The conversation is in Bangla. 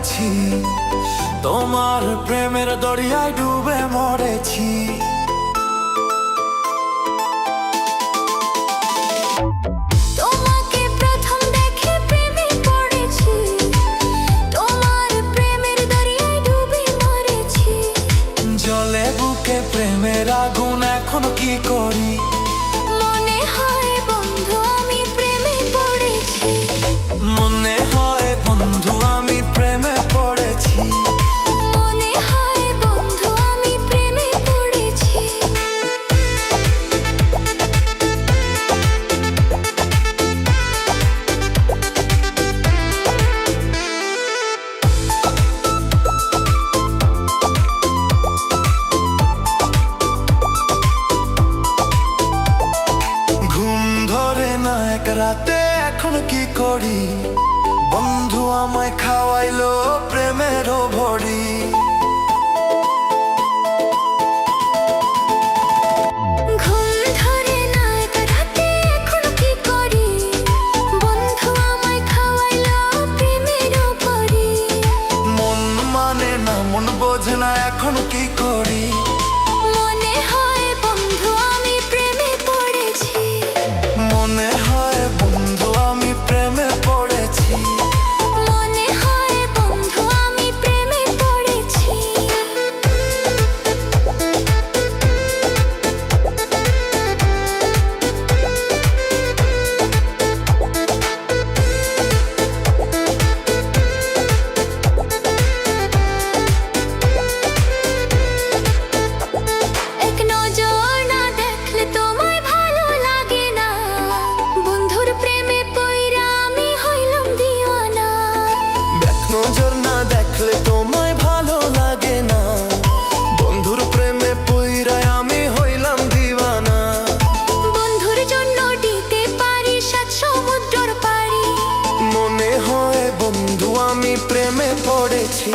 পড়েছি, তোমার প্রেমের দরিয়ায় ডুবে মরেছি। তোমাকে প্রথম দেখে প্রেমে পড়েছি, তোমার প্রেমের দরিয়ায় ডুবে মরেছি। জলে বুকে প্রেমের আগুন, এখন কি করি? মনে হয় বন্ধু আমি প্রেমে পড়েছি, মনে হয় বন্ধু আমি প্রেমে পড়েছি। মনে হয় বন্ধু আমি প্রেমে পড়েছি। ঘুম ধরে না এক রাতে, এখন কি করি? বন্ধু আমায় খাওয়াইলো প্রেমেরও ভরি। ঘুম ধরে না এক রাতে, এখন কি করি? বন্ধু আমায় খাওয়াইলো প্রেমেরও ভরি। মন মানে না, মন বোঝে না, এখন কি করি? মনে হয় বন্ধু আমি প্রেমে পড়েছি, মনে হয় বন্ধু আমি প্রেমে পড়েছি। মনে হয় বন্ধু আমি প্রেমে পড়েছি। এক নজর না দেখলে তোমায় ভালো লাগে না, বন্ধুর প্রেমে পইরা আমি হইলাম দিওয়ানা। এক নজর না দেখলে তোমায় ভালো লাগে না, বন্ধুর প্রেমে পইরায় আমি হইলাম দিওয়ানা। বন্ধুর জন্য দিতে পারি 7 সমুদ্রের পাড়ি। মনে হয় বন্ধু আমি প্রেমে পড়েছি।